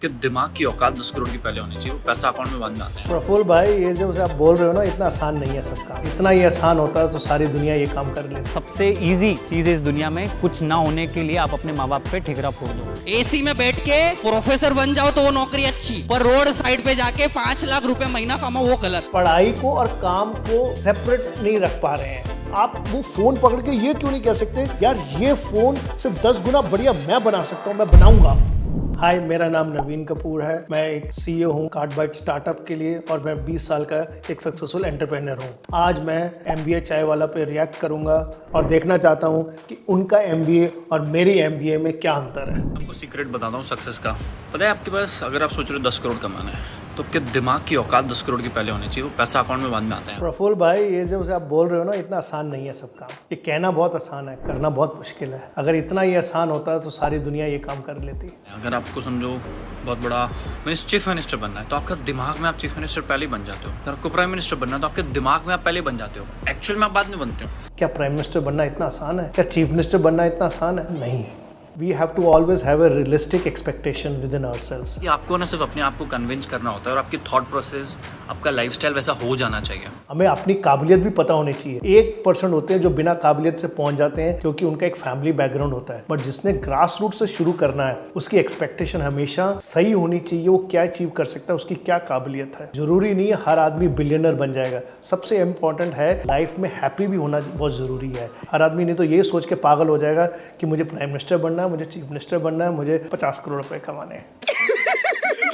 कि दिमाग की औकात 10 करोड़ की पहले होनी चाहिए, वो पैसा अकाउंट में बन जाते हैं। प्रफुल्ल भाई, ये जो आप बोल रहे हो ना, इतना आसान नहीं है सबका। इतना ही आसान होता है तो सारी दुनिया ये काम कर लेती। सबसे इजी चीज इस दुनिया में कुछ ना होने के लिए आप अपने माँ बाप पे ठिकरा फोड़ दो। एसी में बैठ के प्रोफेसर बन जाओ तो वो नौकरी अच्छी, पर रोड साइड पे जाके 5 लाख रुपए महीना कमाओ वो गलत। पढ़ाई को और काम को सेपरेट नहीं रख पा रहे हैं। आप वो फोन पकड़ के ये क्यों नहीं कह सकते, यार ये फोन सिर्फ 10 गुना बढ़िया मैं बना सकता हूँ, मैं बनाऊंगा। हाय, मेरा नाम नवीन कपूर है। मैं एक सीईओ हूँ कार्डबाइट स्टार्टअप के लिए और मैं 20 साल का एक सक्सेसफुल एंटरप्रेन्योर हूँ। आज मैं एमबीए चाय वाला पे रिएक्ट करूंगा और देखना चाहता हूँ कि उनका एमबीए और मेरी एमबीए में क्या अंतर है। आपको सीक्रेट बताता हूँ सक्सेस का। पता है, आपके पास अगर आप सोच रहे हो 10 करोड़ कमाना है तो आपके दिमाग की औकात 10 करोड़ की पहले होनी चाहिए, वो पैसा अकाउंट में बंद में आते हैं। प्रफुल्ल भाई, ये जो आप बोल रहे हो ना, इतना आसान नहीं है सब काम। ये कहना बहुत आसान है, करना बहुत मुश्किल है। अगर इतना ही आसान होता तो सारी दुनिया ये काम कर लेती। अगर आपको समझो बहुत बड़ा चीफ मिनिस्टर बनना है तो आपका दिमाग में आप चीफ मिनिस्टर पहले ही बन जाते हो। अगर आपको प्राइम मिनिस्टर बनना है तो आपके दिमाग में आप पहले बन जाते हो, एक्चुअल में आप बाद में बनते हो। क्या प्राइम मिनिस्टर बनना इतना आसान है? क्या चीफ मिनिस्टर बनना इतना आसान है? नहीं। We have to always have a realistic expectation within ourselves. ये आपको ना सिर्फ अपने आप को कन्विंस करना होता है और आपकी थॉट प्रोसेस, आपका लाइफस्टाइल वैसा हो जाना चाहिए। हमें अपनी काबिलियत भी पता होनी चाहिए। 1% होते हैं जो बिना काबिलियत से पहुंच जाते हैं क्योंकि उनका एक फैमिली बैकग्राउंड होता है। बट जिसने ग्रास रूट से शुरू करना है, उसकी एक्सपेक्टेशन हमेशा सही होनी चाहिए। वो क्या अचीव कर सकता है, उसकी क्या काबिलियत है। जरूरी नहीं है हर आदमी बिलियनर बन जाएगा। सबसे इंपॉर्टेंट है लाइफ में हैप्पी भी होना बहुत जरूरी है। हर आदमी नहीं तो ये सोच के पागल हो जाएगा कि मुझे प्राइम मिनिस्टर बनना है, मुझे चीफ मिनिस्टर बनना है, मुझे 50 करोड़ रुपए कमाने हैं।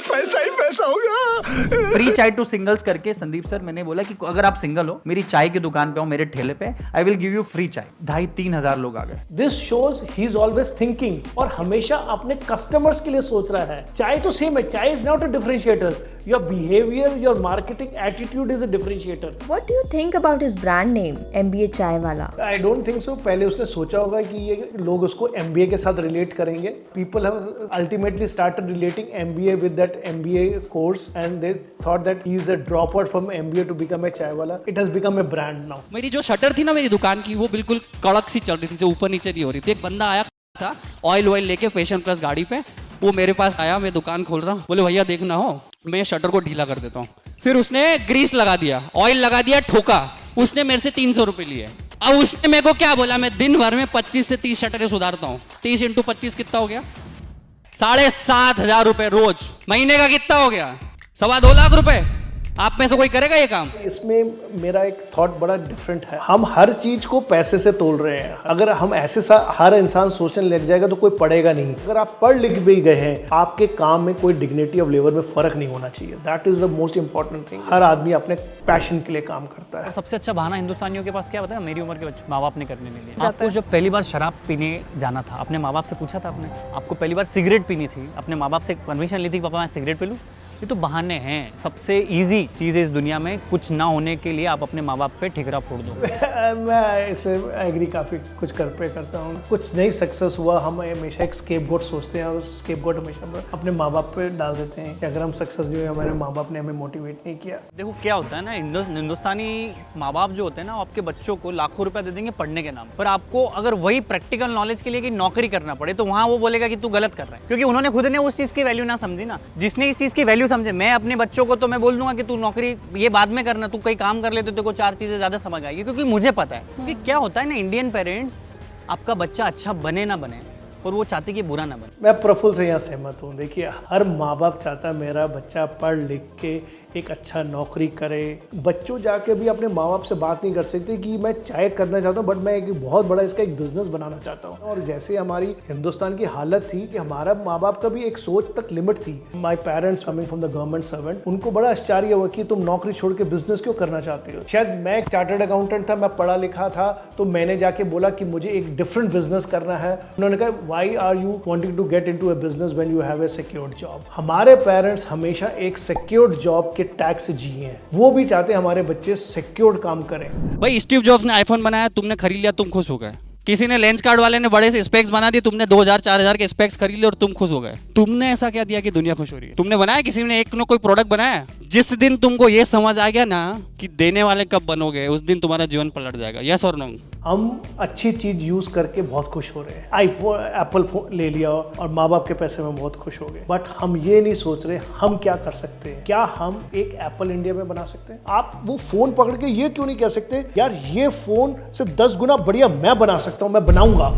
पैसा ही पैसा होगा। फ्री चाय टू सिंगल्स करके संदीप सर मैंने बोला कि अगर आप सिंगल हो, मेरी चाय की दुकान पे हो, मेरे ठेले पे, I will give you free चाय। 2,500-3 हजार लोग आ गए। This shows he is always thinking और हमेशा अपने कस्टमर्स के लिए सोच रहा है। चाय तो सेम है, चाय is not a differentiator. Your behaviour, your marketing attitude is a differentiator. What do you think about his brand name, MBA चाय वाला? I don't think so. पहले उसने सोचा होगा कि ये लोग उसको एमबीए के साथ रिलेट करेंगे। People have ultimately started relating MBA with that MBA course and they thought that he is a drop out from MBA to become a chai wala. It has become a brand now. मेरी जो shutter थी ना मेरी दुकान की, वो बिल्कुल कड़क सी चल रही थी, जो ऊपर नीचे नहीं हो रही थी। एक बंदा आया सा ऑयल लेके पैशन प्लस गाड़ी पे, वो मेरे पास आया, मैं दुकान खोल रहा हूँ, बोले भैया देखना हो, मैं शटर को ढीला कर देता हूँ। फिर उसने ग्रीस लगा दिया, ऑयल लगा दिया, ठोका। उसने मेरे से 300 रुपए लिए। अब उसने मेरे को क्या बोला, मैं दिन भर में 25 से 30 शटरें सुधारता हूँ। 30 × 25 कितना हो गया? 7,500 रुपए रोज। महीने का कितना हो गया? 2.25 लाख रुपए। आप में से कोई करेगा ये काम? इसमें मेरा एक थॉट बड़ा डिफरेंट है। हम हर चीज को पैसे से तोल रहे हैं। अगर हम ऐसे हर इंसान सोचने लग जाएगा तो कोई पढ़ेगा नहीं। अगर आप पढ़ लिख भी गए हैं, आपके काम में कोई डिग्निटी ऑफ लेबर में फर्क नहीं होना चाहिए। That is the most important thing. हर आदमी अपने पैशन के लिए काम करता है। और सबसे अच्छा बहाना हिंदुस्तानियों के पास क्या बताया, मेरी उम्र के बच्चे माँ बाप ने करने नहीं लिया। आपको जब पहली बार शराब पीने जाना था, अपने माँ बाप से पूछा था आपने? आपको पहली बार सिगरेट पीनी थी, अपने माँ बाप से परमिशन ली थी, पापा मैं सिगरेट पी लूँ? ये तो बहाने हैं। सबसे इजी चीज़ इस दुनिया में कुछ ना होने के लिए आप अपने माँ बाप पे ठिकरा फोड़ दो। मैं इसे एग्री काफ़ी कुछ करता हूँ। कुछ नहीं सक्सेस हुआ, हम हमेशा एक स्केपगोट सोचते हैं और स्केपगोट हमेशा अपने माँ बाप पे डाल देते हैं कि अगर हम सक्सेस नहीं हुए, हमारे माँ बाप ने हमें मोटिवेट नहीं किया। देखो क्या होता है ना, हिंदुस्तानी माँ बाप जो होते हैं ना, आपके बच्चों को लाखों रुपए दे देंगे पढ़ने के नाम पर। आपको अगर वही प्रैक्टिकल नॉलेज के लिए कि नौकरी करना पड़े तो वहाँ वो बोलेगा कि तू गलत कर रहा है, क्योंकि उन्होंने खुद ने उस चीज़ की वैल्यू ना समझी ना। जिसने इस चीज़ की वैल्यू समझे, मैं अपने बच्चों को तो मैं बोल दूंगा कि तू नौकरी ये बाद में करना, तू कहीं काम कर ले तो तेरे को 4 चीज़ें ज़्यादा समझ आएगी, क्योंकि मुझे पता है। क्योंकि क्या होता है ना, इंडियन पेरेंट्स, आपका बच्चा अच्छा बने ना बने और वो चाहते कि बुरा ना बने। मैं प्रफुल्ल से यहाँ सहमत हूँ। देखिए, हर माँ बाप चाहता है मेरा बच्चा पढ़ लिख के एक अच्छा नौकरी करे। बच्चों जाके भी अपने माँ बाप से बात नहीं कर सकते कि मैं चाय करना चाहता हूँ, बट मैं एक बहुत बड़ा इसका एक बिजनेस बनाना चाहता हूँ। और जैसे हमारी हिंदुस्तान की हालत थी कि हमारा माँ बाप का भी एक सोच तक लिमिट थी। My parents coming from the government servant, उनको बड़ा आश्चर्य हुआ कि तुम नौकरी छोड़ के बिजनेस क्यों करना चाहते हो। शायद मैं एक चार्टर्ड अकाउंटेंट था, मैं पढ़ा लिखा था, तो मैंने जाके बोला कि मुझे एक डिफरेंट बिजनेस करना है। उन्होंने कहा, why are you wanting to get into a business when you have a secured job. हमारे पेरेंट्स हमेशा एक सिक्योर्ड जॉब के टैग से जिए हैं। वो भी चाहते हैं हमारे बच्चे सिक्योर्ड काम करें। भाई स्टीव जॉब्स ने आईफोन बनाया, तुमने खरीद लिया, तुम खुश हो गए। किसी ने लेंस कार्ड वाले ने बड़े से स्पेक्स बना दिए, तुमने 2000-4000 के स्पेक्स खरीद लिए और तुम खुश हो गए। तुमने ऐसा क्या दिया कि दुनिया खुश हो रही है? तुमने बनाया, किसी ने एक ने कोई प्रोडक्ट बनाया? जिस दिन तुमको ये समझ आ गया ना कि देने वाले कब बनोगे, उस दिन तुम्हारा जीवन पलट जाएगा। यस और नो? हम अच्छी चीज यूज करके बहुत खुश हो रहे हैं। आईफोन, एप्पल फोन ले लिया और माँ बाप के पैसे में बहुत खुश हो गए, बट हम ये नहीं सोच रहे हम क्या कर सकते हैं। क्या हम एक एप्पल इंडिया में बना सकते हैं? आप वो फोन पकड़ के ये क्यों नहीं कह सकते यार ये फोन से 10 गुना बढ़िया मैं बना सकता हूँ, मैं बनाऊंगा।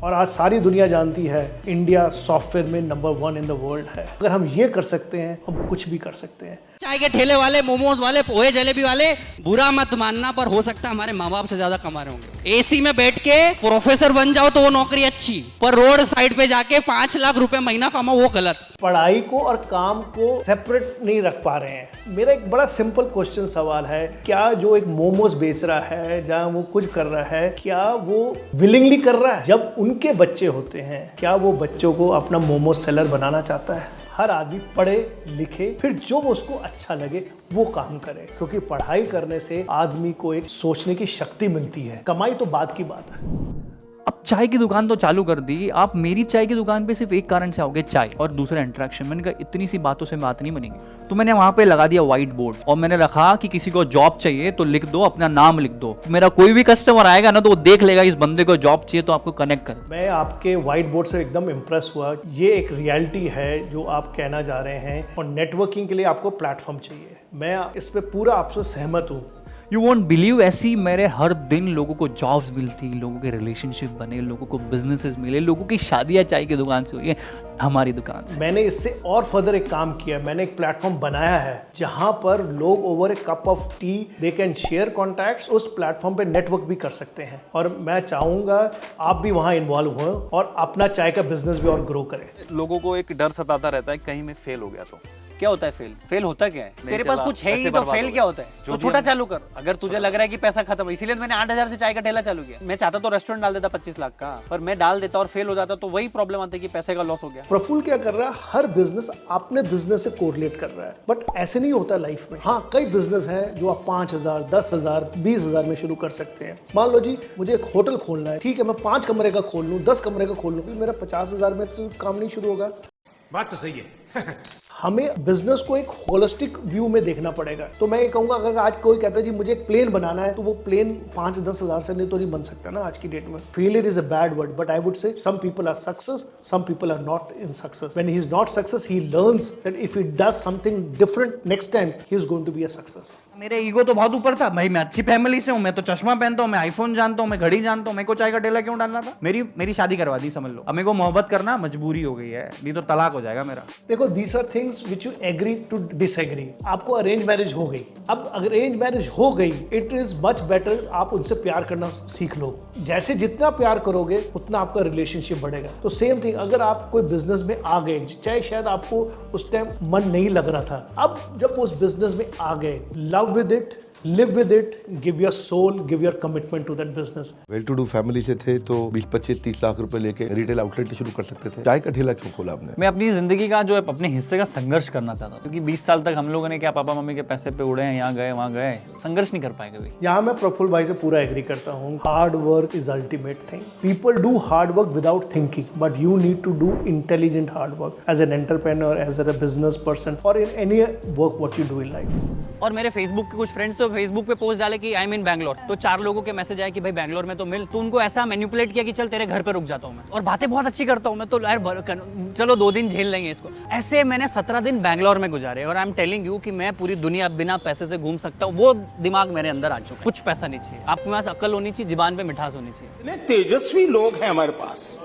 और आज सारी दुनिया जानती है इंडिया सॉफ्टवेयर में नंबर 1 इन द वर्ल्ड है। अगर हम ये कर सकते हैं, हम कुछ भी कर सकते हैं। चाय के ठेले वाले, मोमोज वाले, पोहे जलेबी वाले, बुरा मत मानना, पर हो सकता है हमारे माँ बाप से ज्यादा कमा रहे होंगे। एसी में बैठ के प्रोफेसर बन जाओ तो वो नौकरी अच्छी, पर रोड साइड पे जाके 5 लाख रुपए महीना कमाओ वो गलत। पढ़ाई को और काम को सेपरेट नहीं रख पा रहे हैं। मेरा एक बड़ा सिंपल क्वेश्चन सवाल है, क्या जो एक मोमोज बेच रहा है, जहाँ वो कुछ कर रहा है, क्या वो विलिंगली कर रहा है? जब उनके बच्चे होते हैं, क्या वो बच्चों को अपना मोमोज सेलर बनाना चाहता है? हर आदमी पढ़े लिखे, फिर जो उसको अच्छा लगे वो काम करे, क्योंकि पढ़ाई करने से आदमी को एक सोचने की शक्ति मिलती है। कमाई तो बाद की बात है। अब चाय की दुकान तो चालू कर दी, आप मेरी चाय की दुकान पे सिर्फ एक कारण से आओगे, चाय और दूसरा इंटरेक्शन। मैंने कहा इतनी सी बातों से बात नहीं बनेगी, तो मैंने वहां पे लगा दिया व्हाइट बोर्ड और मैंने रखा कि किसी को जॉब चाहिए तो लिख दो, अपना नाम लिख दो। मेरा कोई भी कस्टमर आएगा ना तो वो देख लेगा इस बंदे को जॉब चाहिए, तो आपको कनेक्ट कर। मैं आपके व्हाइट बोर्ड से एकदम इम्प्रेस हुआ। ये एक रियलिटी है जो आप कहना जा रहे हैं, और नेटवर्किंग के लिए आपको प्लेटफॉर्म चाहिए। मैं इस पे पूरा आपसे सहमत हूँ। यू वॉन्ट बिलीव, ऐसी मेरे हर दिन लोगों को जॉब्स मिलती, लोगों के रिलेशनशिप बने, लोगों को बिजनेसेस मिले, लोगों की शादियां चाय की दुकान से हुई है, हमारी दुकान से। मैंने इससे और फर्दर एक काम किया। मैंने एक प्लेटफॉर्म बनाया है जहां पर लोग over A cup of T they can share contacts, उस प्लेटफॉर्म पे नेटवर्क भी कर सकते हैं। और मैं चाहूंगा आप भी वहां इन्वॉल्व हो और अपना चाय का बिजनेस भी और ग्रो करें। लोगों को एक डर सताता रहता है कहीं मैं फेल हो गया तो। क्या होता है फेल? फेल होता क्या है? तेरे पास चला, कुछ है ही पैसे तो बर्बाद फेल हो क्या गए। होता है? जो तो भी छोटा हम- चालू कर। अगर तुझे लग रहा है कि पैसा खत्म है, इसीलिए मैंने 8,000 से चाय का ठेला चालू किया। मैं चाहता तो रेस्टोरेंट डाल देता 25 लाख का, पर मैं डाल देता और फेल हो जाता तो वही प्रॉब्लम आती कि पैसे का लॉस हो गया। प्रफुल्ल क्या कर रहा है, हर बिजनेस अपने बिजनेस से कोरिलेट कर रहा है, बट ऐसे नहीं होता लाइफ में। हाँ, कई बिजनेस हैं जो आप 5,000, 10,000, 20,000 में शुरू कर सकते हैं। मान लो जी मुझे एक होटल खोलना है, ठीक है, मैं 5 कमरे का खोल लूँ, 10 कमरे का खोल लूँ, मेरा 50,000 में तो काम नहीं शुरू होगा। बात तो सही है। हमें बिजनेस को एक होलिस्टिक व्यू में देखना पड़ेगा। तो मैं ये कहूंगा, अगर आज कोई कहता है जी मुझे एक प्लेन बनाना है, तो वो प्लेन 5-10 हज़ार से नहीं तो नहीं बन सकता ना आज की डेट में। Failure is a bad word, but I would say some people are success, some people are not in success. When he is not success, he learns that if he does something different next time, he is going to be a success. मेरे ego तो बहुत ऊपर था भाई, मैं अच्छी family से हूँ, मैं तो चश्मा पहनता हूँ, मैं आईफोन जानता हूँ, मैं घड़ी जानता हूँ, मेरे को चाय का ठेला क्यों डालना था? मेरी शादी करवा दी, समझ लो। अब मेरे को मोहब्बत करना मजबूरी हो गई है, नहीं तो तलाक हो जाएगा मेरा। देखो, these are things which you agree to disagree. आपको अरेंज मैरिज हो गई, अब अगर अरेंज मैरिज हो गई, इट इज मच बेटर आप उनसे प्यार करना सीख लो। जैसे जितना प्यार करोगे उतना आपका रिलेशनशिप बढ़ेगा। तो सेम थिंग, अगर आप कोई बिजनेस में आ गए, चाहे शायद आपको उस टाइम मन नहीं लग रहा था, अब जब उस बिजनेस में आ गए, love with it, live with it, give your soul, give your commitment to that business. Well to do family से थे तो 20, 25, 30 लाख रुपए लेके रिटेल आउटलेट शुरू कर सकते थे। चाय का ठेला क्यों खोला आपने? मैं अपनी जिंदगी का जो है अपने हिस्से का संघर्ष करना चाहता था, क्योंकि 20 साल तक हम लोगों ने क्या पापा मम्मी के पैसे पे उड़े हैं, यहाँ गए वहाँ गए, संघर्ष नहीं कर पाए कभी। यहाँ मैं प्रफुल्ल भाई से पूरा एग्री करता हूँ। Hard work is ultimate thing. People do hard work without thinking, but you need to do intelligent hard work as an entrepreneur, as a business person, और in any work what you do in life. और मेरे Facebook के कुछ friends तो Facebook पे post डाले कि I am इन बैंगलोर, तो 4 लोगों के मैसेज आए कि भाई बैंगलोर में तो मिल, तो उनको ऐसा मैनिपुलेट किया कि चल तेरे घर पे रुक जाता हूँ मैं, और बातें बहुत अच्छी करता हूँ मैं, तो यार चलो 2 दिन झेल लेंगे इसको। ऐसे मैंने 17 दिन बैंगलोर में गुजारे, और आई एम टेलिंग यू कि मैं पूरी दुनिया बिना पैसे से घूम सकता हूँ। वो दिमाग मेरे अंदर आ चुका है। कुछ पैसा नहीं चाहिए, आपके पास अक्ल होनी चाहिए, जुबान पे मिठास होनी चाहिए। कितने तेजस्वी लोग हैं हमारे पास,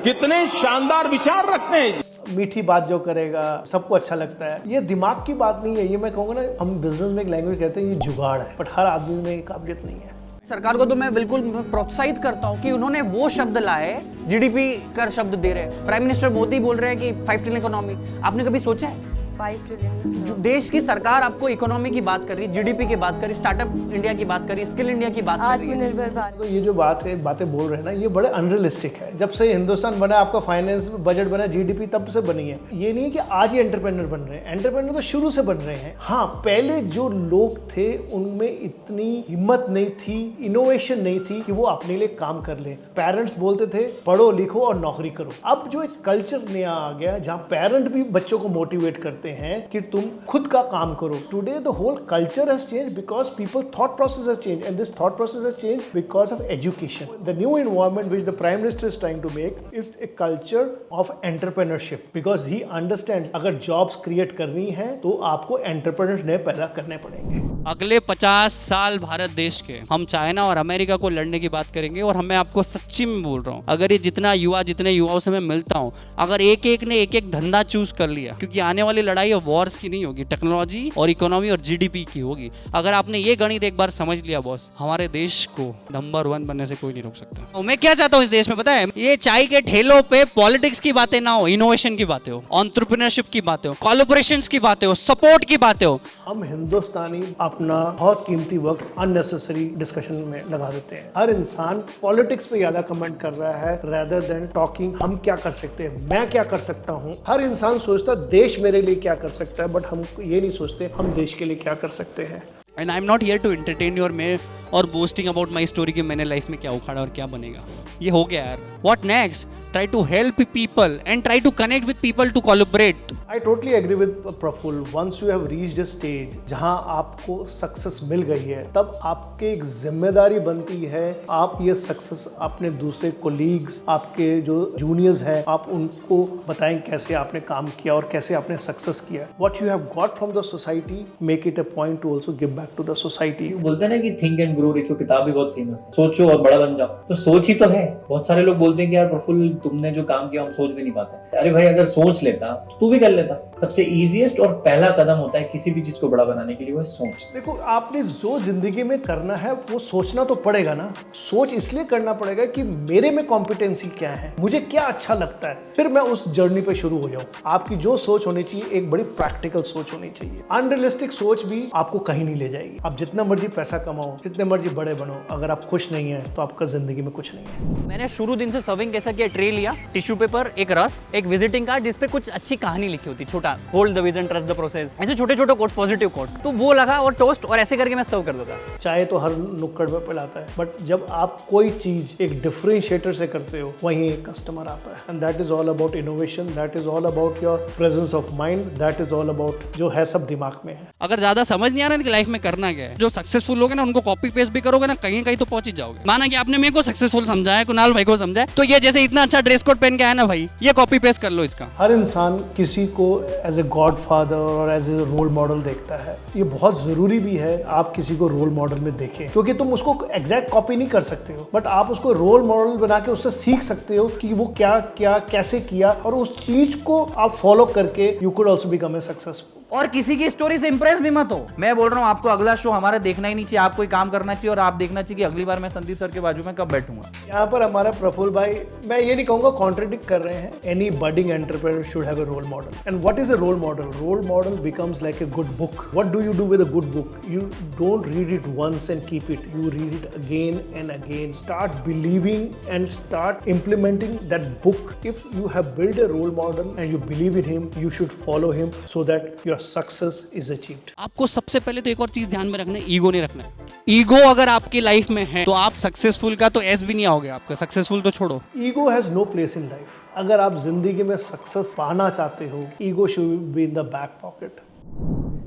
कितने शानदार विचार रखते हैं। मीठी बात जो करेगा सबको अच्छा लगता है, ये दिमाग की बात नहीं है। ये मैं कहूँगा ना, हम बिजनेस में एक लैंग्वेज कहते हैं ये जुगाड़ है, बट हर आदमी में ये काबिलियत नहीं है। सरकार को तो मैं बिल्कुल प्रोत्साहित करता हूँ कि उन्होंने वो शब्द लाए, जीडीपी का शब्द दे रहे हैं। प्राइम मिनिस्टर मोदी बोल रहे हैं कि 5 ट्रिलियन इकोनॉमी। आपने कभी सोचा है 5 ट्रिलियन। जो देश की सरकार आपको इकोनॉमी की बात कर रही है, जीडीपी की बात कर रही है, स्टार्टअप इंडिया की बात कर रही है, स्किल इंडिया की बात कर रही है। आत्मनिर्भर भारत। तो ये जो बातें बोल रहे हैं ना, ये बड़े अनरियलिस्टिक है। जब से हिंदुस्तान बना, आपका फाइनेंस बजट बना, जीडीपी तब से बनी है। ये नहीं है कि आज ही एंटरप्रेन्योर बन रहे हैं, एंटरप्रेन्योर तो शुरू से बन रहे हैं। हाँ, पहले जो लोग थे उनमें इतनी हिम्मत नहीं थी, इनोवेशन नहीं थी कि वो अपने लिए काम कर ले। पेरेंट्स बोलते थे पढ़ो लिखो और नौकरी करो। अब जो एक कल्चर नया आ गया जहाँ पेरेंट भी बच्चों को मोटिवेट करते हैं कि तुम खुद का काम करो। Today the whole culture has changed because people thought process has changed and this thought process has changed because of education. The new environment which the prime minister is trying to make is a culture of entrepreneurship because he understands अगर jobs create करनी है तो आपको entrepreneurs नए पैदा करने पड़ेंगे। अगले 50 साल भारत देश के हम चाइना और अमेरिका को लड़ने की बात करेंगे। और मैं आपको सच्ची में बोल रहा हूँ, अगर ये जितने युवाओं से मैं मिलता हूँ, अगर एक एक ने एक एक धंधा चूज कर लिया, क्योंकि आने वाली लड़ाई वॉर्स की नहीं होगी, टेक्नोलॉजी और इकोनॉमी और जीडीपी की होगी। अगर आपने ये गणित एक बार समझ लिया बॉस, हमारे देश को नंबर 1 बनने से कोई नहीं रोक सकता। तो मैं क्या चाहता हूँ इस देश में पता है, ये चाय के ठेलों पे पॉलिटिक्स की बातें ना हो, इनोवेशन की बातें हो, एंटरप्रेन्योरशिप की बातें हो, कोलैबोरेशंस की बातें हो, सपोर्ट की बातें हो। हम हिंदुस्तानी अपना बहुत कीमती वक्त अननेसेसरी डिस्कशन में लगा देते हैं। हर इंसान पॉलिटिक्स पे ज्यादा कमेंट कर रहा है rather than talking हम क्या कर सकते हैं, मैं क्या कर सकता हूँ। हर इंसान सोचता देश मेरे लिए क्या कर सकता है, बट हम ये नहीं सोचते हम देश के लिए क्या कर सकते हैं। And I am not here to entertain your may और बोस्टिंग अबाउट माई स्टोरी कि मैंने लाइफ में क्या उखाड़ा और क्या बनेगा। ये हो गया यार। What next? Try to help people and try to connect with people to collaborate. I totally agree with Prafull. Once you have reached a stage जहां आपको सक्सेस मिल गई है, तब आपके एक जिम्मेदारी बनती है आप ये सक्सेस अपने दूसरे कोलीग्स, आपके जो जूनियर्स हैं, आप उनको बताएं कैसे आपने काम किया और कैसे आपने सक्सेस किया। What you have got from the society, make it a point to also give back to the society. बोलते हैं ना कि थिंक एंड ग्रो रिच, वो किताब भी बहुत फेमस है। सोचो और बड़ा बन जाओ, तो सोच ही तो है। बहुत सारे लोग बोलते हैं कि यार प्रफुल्ल तुमने जो काम किया हम सोच भी नहीं पाते। अरे भाई, अगर सोच लेता तो तू भी कर लेता। सबसे इजीएस्ट और पहला कदम होता है किसी भी चीज को बड़ा बनाने के लिए, वो है सोच। देखो, आपने जो जिंदगी में करना है वो सोचना तो पड़ेगा ना। सोच इसलिए करना पड़ेगा कि मेरे में कॉम्पिटेंसी क्या है, मुझे क्या अच्छा लगता है, फिर मैं उस जर्नी पे शुरू हो जाऊं। आपकी जो सोच होनी चाहिए एक बड़ी प्रैक्टिकल सोच होनी चाहिए। अनरियलिस्टिक सोच भी आपको कहीं नहीं ले जाएगी। आप जितना मर्जी पैसा कमाओ, जितने मर्जी बड़े बनो, अगर आप खुश नहीं है तो आपका जिंदगी में कुछ नहीं है। मैंने शुरू दिन से सर्विंग कैसा किया, ट्रे लिया, टिश्यू पेपर, एक रस, एक विजिटिंग कार्ड जिसपे कुछ अच्छी कहानी लिखी होती, छोटा, hold the vision, trust the process, ऐसे छोटे छोटे कोट्स, पॉजिटिव कोट्स, तो वो लगा और टोस्ट, और ऐसे करके मैं सर्व कर देता। चाय तो हर नुक्कड़ में पिलाता है, बट जब आप कोई चीज एक डिफरेंशिएटर से करते हो, वहीं एक कस्टमर आता है। And that is all about innovation, that is all about your presence of mind, that is all about जो है सब दिमाग में है। अगर ज्यादा समझ नहीं आ रहा है कि लाइफ में करना क्या है, जो सक्सेसफुल लोग हैं ना उनको कॉपी पेस्ट भी करोगे ना, कहीं कहीं तो पहुंच ही जाओगे। माना कि आपने मेरे को सक्सेसफुल समझा है, कुणाल भाई को समझा है, तो ये जैसे इतना अच्छा ड्रेस कोड पहन के आया ना भाई, ये कॉपी पेस्ट कर लो इसका। हर इंसान किसी को एज ए गॉड फादर और एज ए रोल मॉडल देखता है। ये बहुत जरूरी भी है आप किसी को रोल मॉडल में देखें, क्योंकि तुम उसको एग्जैक्ट कॉपी नहीं कर सकते हो, बट आप उसको रोल मॉडल बना के उससे सीख सकते हो कि वो क्या क्या कैसे किया, और उस चीज को आप फॉलो करके you could also become a successful. और किसी की स्टोरी से इंप्रेस भी मत हो। मैं बोल रहा हूँ आपको अगला शो हमारा देखना ही नहीं चाहिए, आपको काम करना चाहिए और आप देखना चाहिए कि अगली बार मैं संदीप सर के बाजू में कब बैठूंगा। यहाँ पर हमारा प्रफुल्ल भाई, मैं ये नहीं कहूँगा कॉन्ट्रडिक्ट कर रहे हैं। Any budding entrepreneur should have a role model. And what is a role model? Role model becomes like a good book. What do you do with a good book? You don't read it once and keep it. You read it again and again. Start believing and start implementing that book. If you have built a role model and you believe in him, you should follow him so that your success is achieved. आपको सबसे पहले तो एक और चीज ध्यान में रखना है, ईगो नहीं रखना है। ईगो अगर आपकी लाइफ में है तो आप सक्सेसफुल का तो एस भी नहीं आओगे आपका, सक्सेसफुल तो छोड़ो। Ego has no place in life. अगर आप जिंदगी में सक्सेस पाना चाहते हो, ego should be in the back pocket.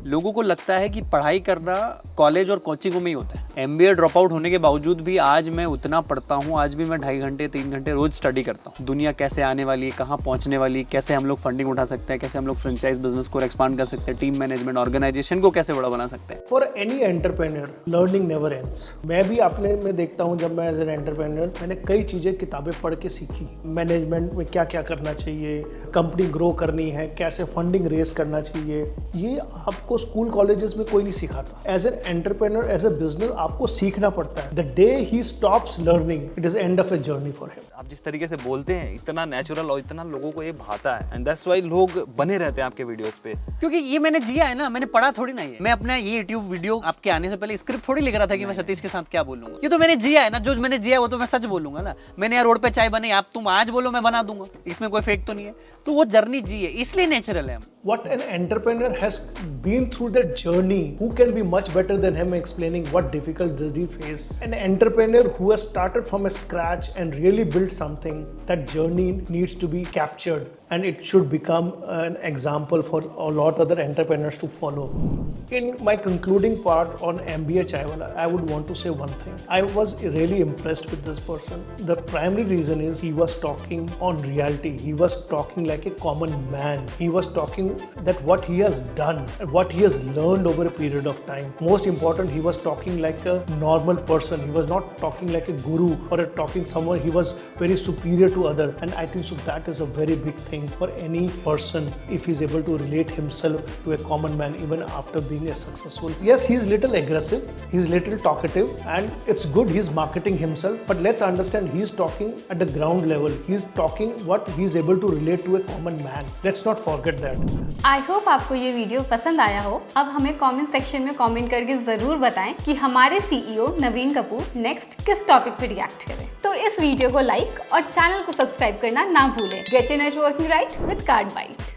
लोगों को लगता है कि पढ़ाई करना कॉलेज और कोचिंगों में ही होता है। एमबीए ड्रॉप आउट होने के बावजूद भी आज मैं उतना पढ़ता हूँ, आज भी मैं 2.5 घंटे 3 घंटे रोज स्टडी करता हूँ। दुनिया कैसे आने वाली है, कहाँ पहुँचने वाली है, कैसे हम लोग फंडिंग उठा सकते हैं, कैसे हम लोग फ्रेंचाइज बिजनेस को एक्सपांड कर सकते हैं, टीम मैनेजमेंट ऑर्गेनाइजेशन को कैसे बड़ा बना सकते हैं। For any entrepreneur learning never ends. मैं भी अपने में देखता हूँ, जब मैं एज एन एंटरप्रेन्योर मैंने कई चीज़ें किताबें पढ़ के सीखी। मैनेजमेंट में क्या क्या करना चाहिए, कंपनी ग्रो करनी है, कैसे फंडिंग रेस करना चाहिए, ये आपको स्कूल कॉलेजेस में कोई नहीं सिखाता। As an entrepreneur, as a business आपको सीखना पड़ता है. The day he stops learning, it is end of a journey for him. आप जिस तरीके से बोलते हैं इतना नेचुरल और इतना लोगों को ये भाता है एंड दैट्स व्हाई लोग बने रहते हैं आपके वीडियोस पे. क्योंकि ये मैंने जिया है ना, मैंने पढ़ा थोड़ी ना ये. मैं अपना ये यूट्यूब वीडियो आपके आने से पहले स्क्रिप्ट थोड़ी लिख रहा था कि मैं सतीश के साथ क्या बोलूंगा. ये तो मैंने जिया है ना, जो मैंने जिया वो तो मैं सच बोलूंगा ना. मैंने यार रोड पे चाय बनाई, आप तुम आज बोलो मैं बना दूंगा, इसमें कोई फेक तो नहीं है. तो वो जर्नी जी है, इसलिए नेचुरल है. What an entrepreneur has been through that journey, who can be much better than him explaining what difficulties he faced? An entrepreneur who has started from scratch and really built something, that journey needs to be captured and it should become an example for a lot other entrepreneurs to follow. In my concluding part on MBA Chaiwala, I would want to say one thing. I was really impressed with this person. The primary reason is he was talking on reality. He was talking like a common man. He was talking that what he has done, what he has learned over a period of time. Most important, he was talking like a normal person. He was not talking like a guru or talking someone. He was very superior to other, and I think so that is a very big thing for any person if he's able to relate himself to a common man even after being a successful. Yes, he's little aggressive, he's little talkative, and it's good he's marketing himself, but let's understand he's talking at the ground level. He's talking what he's able to relate to a common man. Let's not forget that. I hope आपको ये video पसंद आया हो. अब हमें comment section में comment करके जरूर बताएं कि हमारे CEO नवीन कपूर नेक्स्ट किस टॉपिक पे रिएक्ट करें. तो इस वीडियो को लाइक और चैनल को सब्सक्राइब करना ना भूलें. Get your networking right with card bite.